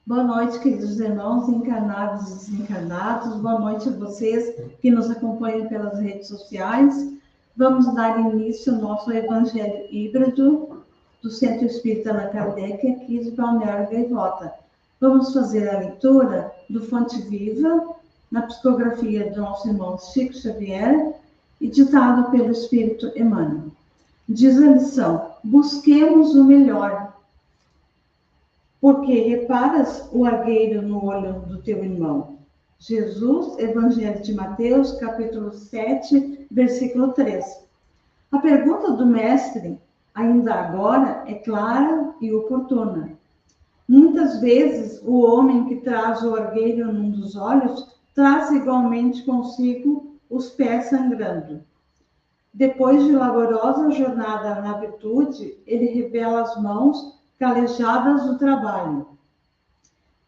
Boa noite, queridos irmãos, encarnados e desencarnados. Boa noite a vocês que nos acompanham pelas redes sociais. Vamos dar início ao nosso Evangelho Híbrido do Centro Espírita Allan Kardec, aqui de Balneário Gaivota. Vamos fazer a leitura do Fonte Viva, na psicografia do nosso irmão Chico Xavier, e ditado pelo Espírito Emmanuel. Diz a lição: busquemos o melhor. Porque reparas o argueiro no olho do teu irmão. Jesus, Evangelho de Mateus, capítulo 7, versículo 3. A pergunta do mestre, ainda agora, é clara e oportuna. Muitas vezes, o homem que traz o argueiro num dos olhos, traz igualmente consigo os pés sangrando. Depois de laborosa jornada na virtude, ele revela as mãos calejadas do trabalho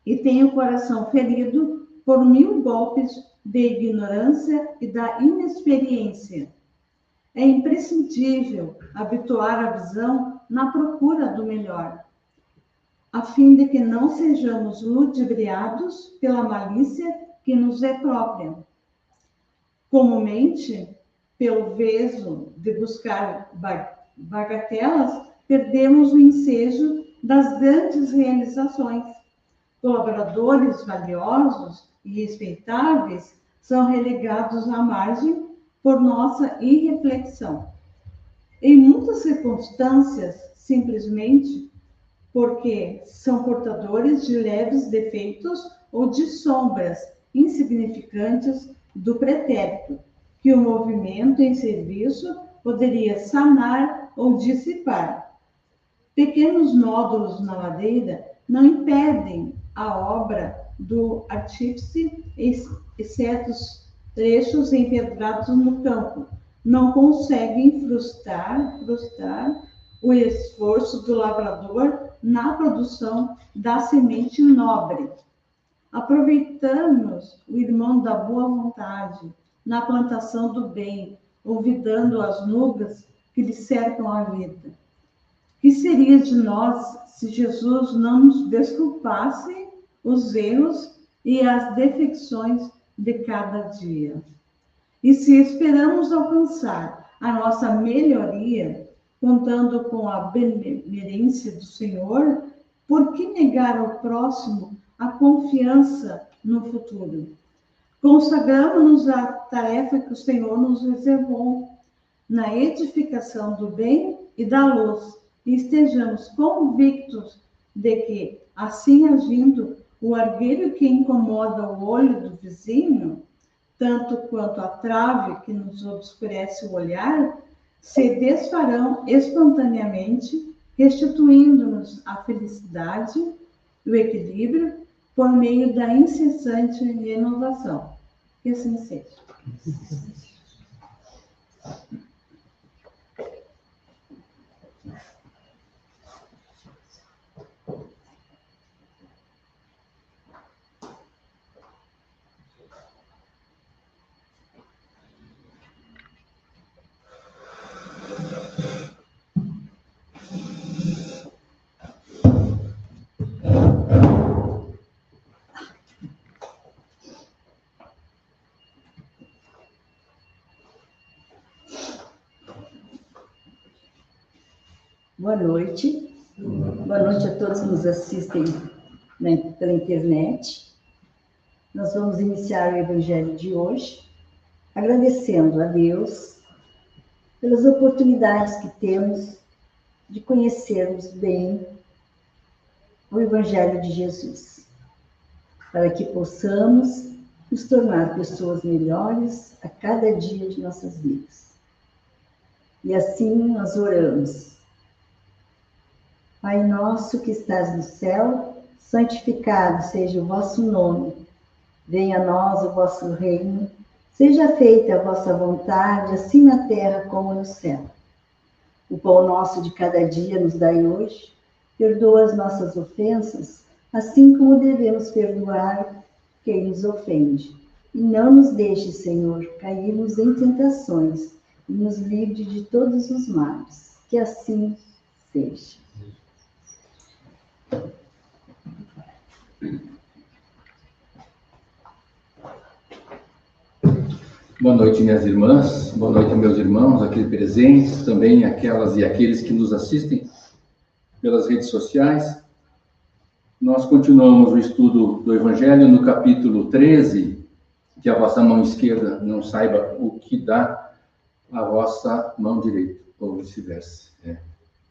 e tem o coração ferido por 1000 golpes de ignorância e da inexperiência. É imprescindível habituar a visão na procura do melhor, a fim de que não sejamos ludibriados pela malícia que nos é própria. Comumente, pelo veso de buscar bagatelas, perdemos o ensejo das grandes realizações. Colaboradores valiosos e respeitáveis são relegados à margem por nossa irreflexão. Em muitas circunstâncias, simplesmente porque são portadores de leves defeitos ou de sombras insignificantes do pretérito, que o movimento em serviço poderia sanar ou dissipar. Pequenos nódulos na madeira não impedem a obra do artífice, e certos trechos empedrados no campo não conseguem frustrar o esforço do lavrador na produção da semente nobre. Aproveitamos o irmão da boa vontade na plantação do bem, olvidando as nuvens que lhe cercam a vida. Que seria de nós se Jesus não nos desculpasse os erros e as defecções de cada dia? E se esperamos alcançar a nossa melhoria, contando com a benemerência do Senhor, por que negar ao próximo a confiança no futuro? Consagramos-nos à tarefa que o Senhor nos reservou, na edificação do bem e da luz, e estejamos convictos de que, assim agindo, o argueiro que incomoda o olho do vizinho, tanto quanto a trave que nos obscurece o olhar, se desfarão espontaneamente, restituindo-nos a felicidade e o equilíbrio por meio da incessante renovação. Que assim seja. Boa noite. Boa noite a todos que nos assistem pela internet. Nós vamos iniciar o Evangelho de hoje, agradecendo a Deus pelas oportunidades que temos de conhecermos bem o Evangelho de Jesus, para que possamos nos tornar pessoas melhores a cada dia de nossas vidas. E assim nós oramos. Pai nosso que estás no céu, santificado seja o vosso nome. Venha a nós o vosso reino. Seja feita a vossa vontade, assim na terra como no céu. O pão nosso de cada dia nos dai hoje. Perdoa as nossas ofensas, assim como devemos perdoar quem nos ofende. E não nos deixe, Senhor, cairmos em tentações, e nos livre de todos os males. Que assim seja. Boa noite, minhas irmãs, boa noite, meus irmãos aqui presentes, também aquelas e aqueles que nos assistem pelas redes sociais. Nós continuamos o estudo do Evangelho no capítulo 13, que a vossa mão esquerda não saiba o que dá a vossa mão direita, ou vice-versa.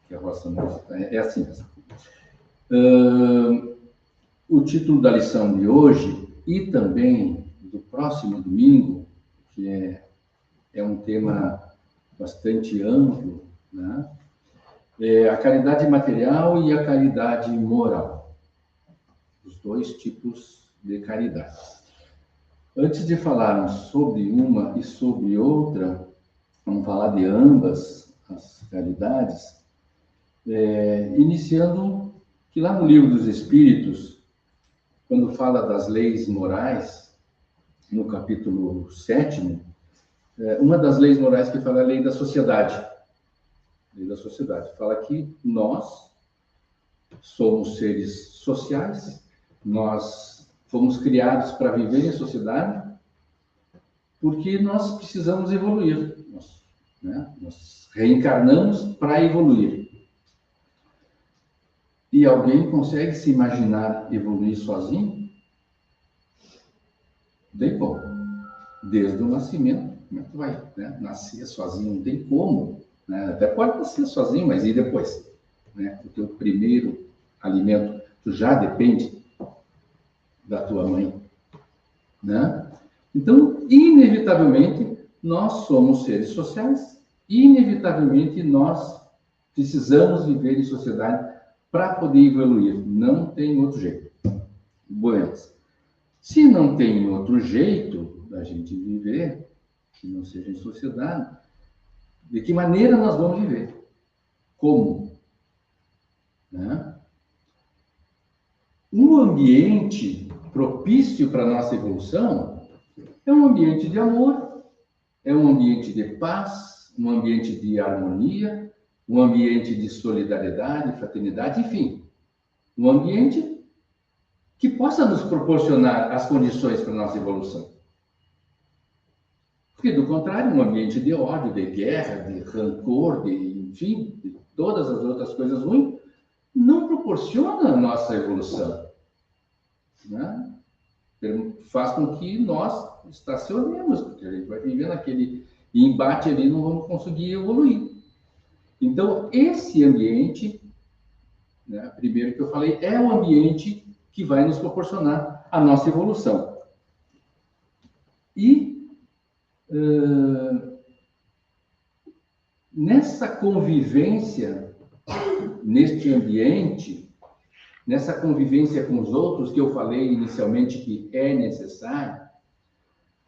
Que a vossa mão é assim mesmo. O título da lição de hoje e também do próximo domingo, que é um tema bastante amplo, né? É a caridade material e a caridade moral. Os dois tipos de caridade. Antes de falarmos sobre uma e sobre outra, vamos falar de ambas as caridades, iniciando que lá no Livro dos Espíritos, quando fala das leis morais, no capítulo 7º, uma das leis morais que fala é a lei da sociedade. Lei da sociedade. Fala que nós somos seres sociais, nós fomos criados para viver em sociedade, porque nós precisamos evoluir. Nós reencarnamos para evoluir. E alguém consegue se imaginar evoluir sozinho? Bem bom. Desde o nascimento, como é que vai, né? Nascer sozinho não tem como, né? Até pode nascer sozinho, mas e depois? Né? O teu primeiro alimento, tu já depende da tua mãe, né? Então, inevitavelmente, nós somos seres sociais, inevitavelmente nós precisamos viver em sociedade para poder evoluir. Não tem outro jeito. Bueno, se não tem outro jeito da gente viver, que não seja em sociedade, de que maneira nós vamos viver? Como? Né? Um ambiente propício para a nossa evolução é um ambiente de amor, é um ambiente de paz, um ambiente de harmonia, um ambiente de solidariedade, fraternidade, enfim, um ambiente que possa nos proporcionar as condições para a nossa evolução. Porque, do contrário, um ambiente de ódio, de guerra, de rancor, enfim, de todas as outras coisas ruins, não proporciona a nossa evolução. Né? Faz com que nós estacionemos, porque a gente vai viver naquele embate ali e não vamos conseguir evoluir. Então, esse ambiente, né, primeiro que eu falei, é o ambiente que vai nos proporcionar a nossa evolução. E nessa convivência, neste ambiente, nessa convivência com os outros, que eu falei inicialmente que é necessário,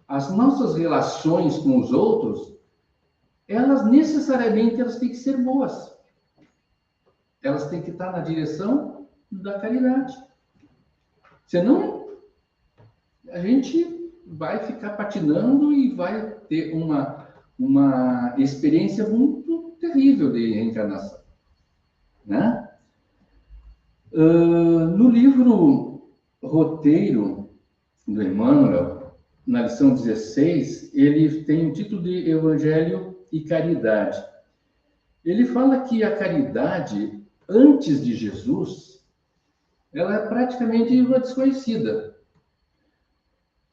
as nossas relações com os outros, elas necessariamente têm que ser boas. Elas têm que estar na direção da caridade. Senão, a gente vai ficar patinando e vai ter uma experiência muito terrível de reencarnação. Né? No livro Roteiro do Emmanuel, na lição 16, ele tem o título de Evangelho e Caridade. Ele fala que a caridade, antes de Jesus, ela é praticamente uma desconhecida.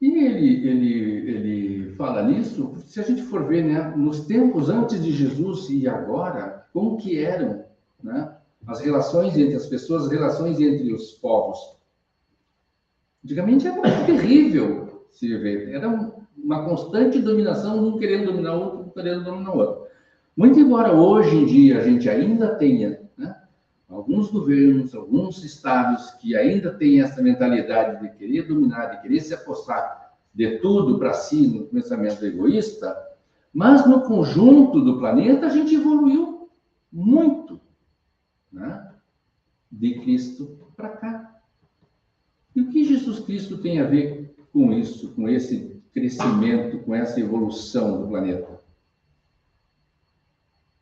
E ele fala nisso, se a gente for ver, né, nos tempos antes de Jesus e agora, como que eram, né, as relações entre as pessoas, as relações entre os povos. Antigamente era muito terrível se ver. Era uma constante dominação, um querendo dominar o outro, um querendo dominar o outro. Muito embora hoje em dia a gente ainda tenha, né, alguns governos, alguns estados que ainda têm essa mentalidade de querer dominar, de querer se apossar de tudo para si, no pensamento egoísta, mas no conjunto do planeta a gente evoluiu muito, né, de Cristo para cá. E o que Jesus Cristo tem a ver com isso, com esse crescimento, com essa evolução do planeta?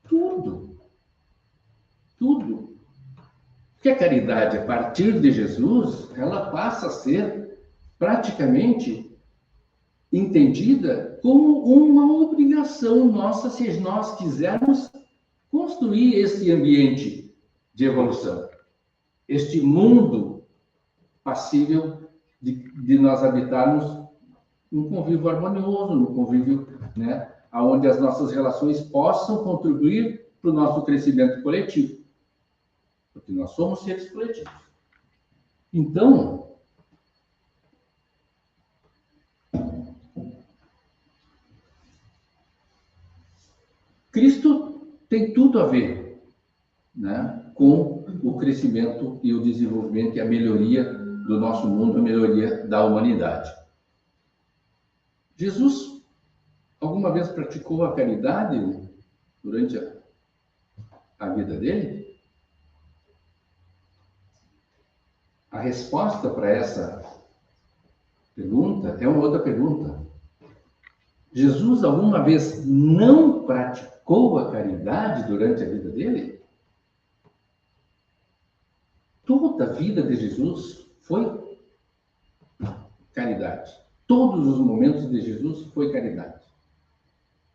Tudo. Tudo. Porque a caridade, a partir de Jesus, ela passa a ser praticamente entendida como uma obrigação nossa, se nós quisermos construir esse ambiente de evolução, este mundo passível de nós habitarmos num convívio harmonioso, num convívio, né, onde as nossas relações possam contribuir para o nosso crescimento coletivo, porque nós somos seres coletivos. Então, Cristo tem tudo a ver, né, com o crescimento e o desenvolvimento e a melhoria do nosso mundo, a melhoria da humanidade. Jesus alguma vez praticou a caridade durante a vida dele? A resposta para essa pergunta é uma outra pergunta. Jesus alguma vez não praticou a caridade durante a vida dele? Toda a vida de Jesus foi caridade. Todos os momentos de Jesus foi caridade.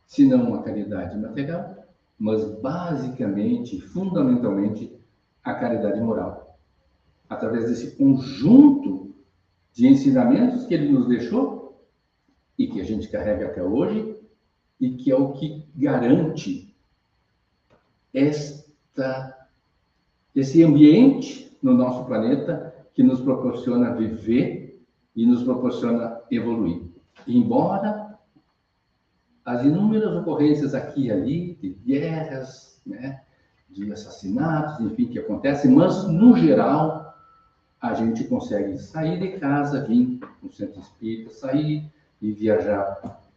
Se não uma caridade material, mas basicamente, fundamentalmente, a caridade moral. Através desse conjunto de ensinamentos que ele nos deixou e que a gente carrega até hoje e que é o que garante esse ambiente no nosso planeta que nos proporciona viver e nos proporciona evoluir. Embora as inúmeras ocorrências aqui e ali, de guerras, né, de assassinatos, enfim, que acontecem, mas, no geral, a gente consegue sair de casa, vir no centro espírita, sair e viajar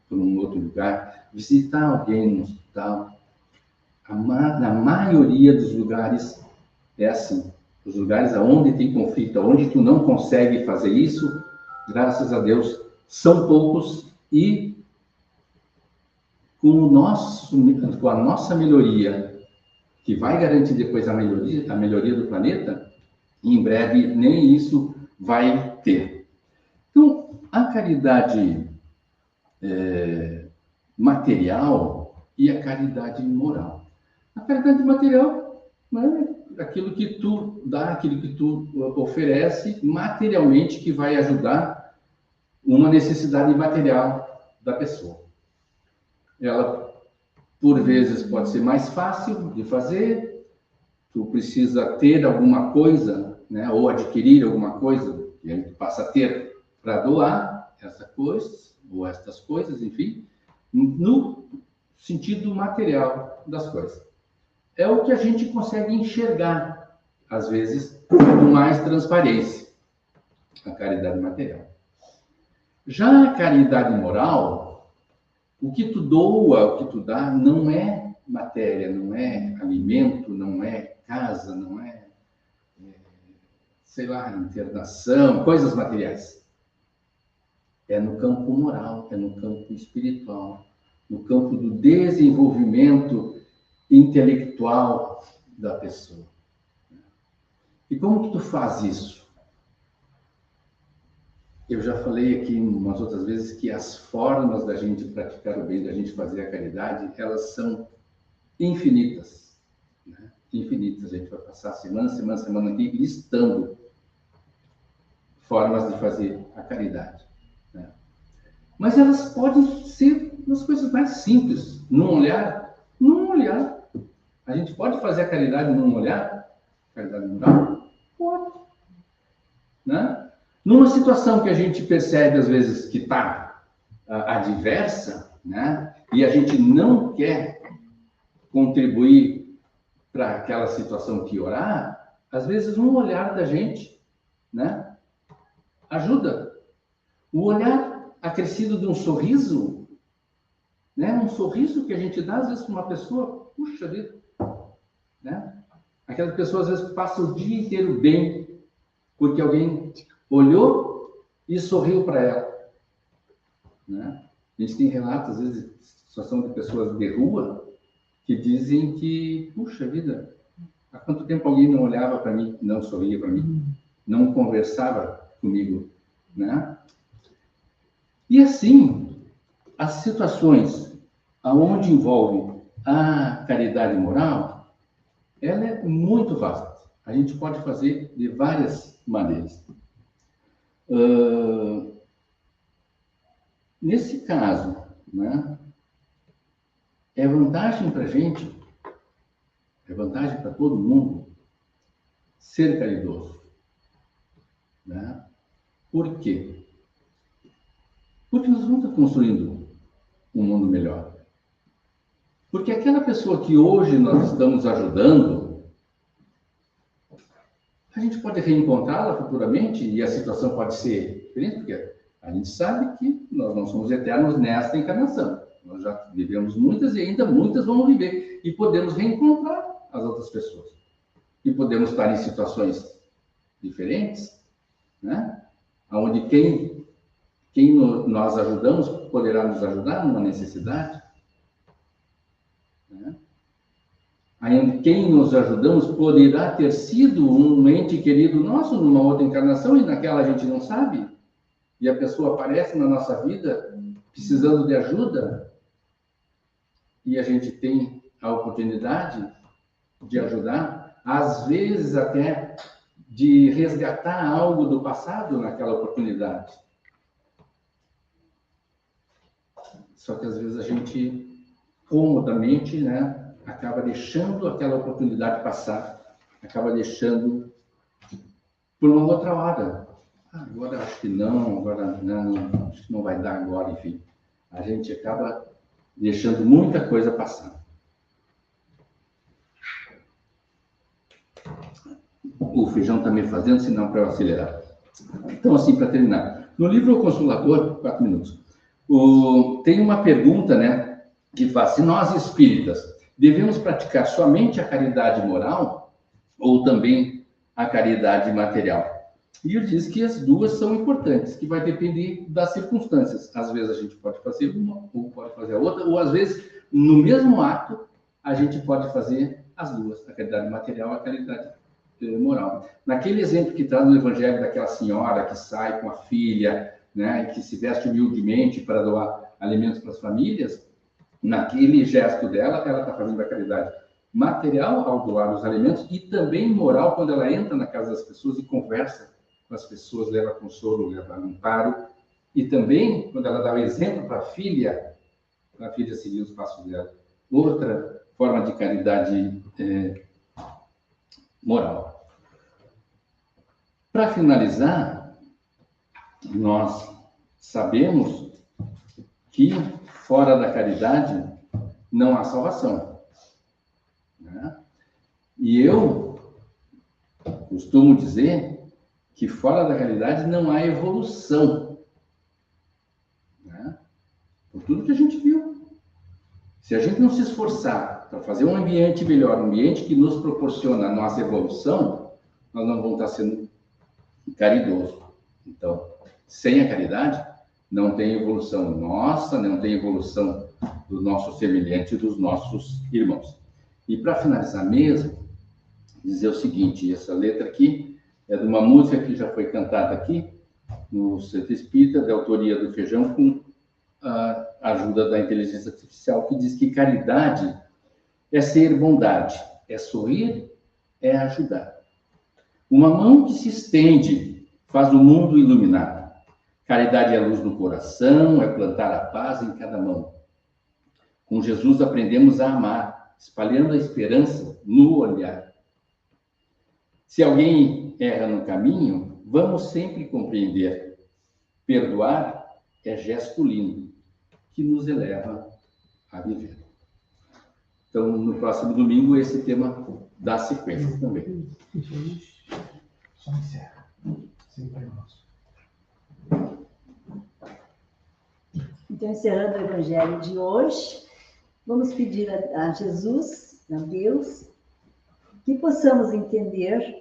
para um outro lugar, visitar alguém no hospital. Na maioria dos lugares é assim. Os lugares onde tem conflito, onde tu não consegue fazer isso, graças a Deus, são poucos e com a nossa melhoria, que vai garantir depois a melhoria do planeta, em breve nem isso vai ter. Então, a caridade material e a caridade moral. A caridade material é aquilo que tu dá, aquilo que tu oferece materialmente que vai ajudar uma necessidade material da pessoa. Ela, por vezes, pode ser mais fácil de fazer, tu precisa ter alguma coisa, né, ou adquirir alguma coisa, que a gente passa a ter para doar essa coisa, ou estas coisas, enfim, no sentido material das coisas. É o que a gente consegue enxergar, às vezes, com mais transparência, a caridade material. Já a caridade moral, o que tu doa, o que tu dá, não é matéria, não é alimento, não é casa, não é, sei lá, internação, coisas materiais. É no campo moral, é no campo espiritual, no campo do desenvolvimento intelectual da pessoa. E como que tu faz isso? Eu já falei aqui umas outras vezes que as formas da gente praticar o bem, da gente fazer a caridade, elas são infinitas. Né? Infinitas. A gente vai passar semana aqui listando formas de fazer a caridade. Né? Mas elas podem ser umas coisas mais simples. Num olhar. A gente pode fazer a caridade num olhar? Caridade moral? Pode. Né? Numa situação que a gente percebe, às vezes, que está adversa, né? E a gente não quer contribuir para aquela situação piorar, às vezes um olhar da gente, né, ajuda. O olhar acrescido de um sorriso, né? Um sorriso que a gente dá, às vezes, para uma pessoa, puxa vida, né? Aquela pessoa, às vezes, passa o dia inteiro bem, porque alguém olhou e sorriu para ela. Né? A gente tem relatos, às vezes, de situação de pessoas de rua que dizem que, puxa vida, Há quanto tempo alguém não olhava para mim, não sorria para mim, não conversava comigo, né? E assim, as situações aonde envolve a caridade moral, ela é muito vasta. A gente pode fazer de várias maneiras. Nesse caso, né, é vantagem para a gente, é vantagem para todo mundo ser caridoso. Né? Por quê? Porque nós vamos estar construindo um mundo melhor. Porque aquela pessoa que hoje nós estamos ajudando, a gente pode reencontrá-la futuramente e a situação pode ser diferente, porque a gente sabe que nós não somos eternos nesta encarnação. Nós já vivemos muitas e ainda muitas vamos viver. E podemos reencontrar as outras pessoas. E podemos estar em situações diferentes, né? Onde quem nós ajudamos poderá nos ajudar numa necessidade. Né? Aí, quem nos ajudamos poderá ter sido um ente querido nosso numa outra encarnação e naquela a gente não sabe. E a pessoa aparece na nossa vida precisando de ajuda e a gente tem a oportunidade de ajudar, às vezes até de resgatar algo do passado naquela oportunidade. Só que às vezes a gente, comodamente, né, acaba deixando aquela oportunidade passar, acaba deixando por uma outra hora. Agora acho que não, agora não, acho que não vai dar agora, enfim. A gente acaba deixando muita coisa passar. O feijão está me fazendo sinal para eu acelerar. Então, assim, para terminar. No livro O Consolador, 4 minutos, tem uma pergunta, né, que faz: se nós espíritas devemos praticar somente a caridade moral ou também a caridade material? E ele diz que as duas são importantes, que vai depender das circunstâncias. Às vezes a gente pode fazer uma, ou pode fazer a outra, ou às vezes, no mesmo ato, a gente pode fazer as duas, a caridade material e a caridade moral. Naquele exemplo que está no Evangelho daquela senhora que sai com a filha, né, e que se veste humildemente para doar alimentos para as famílias, naquele gesto dela, ela está fazendo a caridade material ao doar os alimentos e também moral quando ela entra na casa das pessoas e conversa com as pessoas, leva consolo, leva amparo, e também quando ela dá o exemplo para a filha seguir os passos dela. Outra forma de caridade moral. Para finalizar, nós sabemos que fora da caridade não há salvação. Né? E eu costumo dizer que fora da caridade não há evolução. Né? Por tudo que a gente viu. Se a gente não se esforçar para fazer um ambiente melhor, um ambiente que nos proporciona a nossa evolução, nós não vamos estar sendo caridosos. Então, sem a caridade, não tem evolução nossa, não tem evolução do nosso semelhante e dos nossos irmãos. E para finalizar mesmo, dizer o seguinte: essa letra aqui é de uma música que já foi cantada aqui no Centro Espírita, de autoria do Feijão, com a ajuda da inteligência artificial, que diz que caridade é ser bondade, é sorrir, é ajudar. Uma mão que se estende faz o mundo iluminar. Caridade é a luz no coração, é plantar a paz em cada mão. Com Jesus aprendemos a amar, espalhando a esperança no olhar. Se alguém erra no caminho, vamos sempre compreender. Perdoar é gesto lindo que nos eleva a viver. Então, no próximo domingo, esse tema dá sequência também. Só encerra. Sempre nosso. Então, encerrando o Evangelho de hoje, vamos pedir a Jesus, a Deus, que possamos entender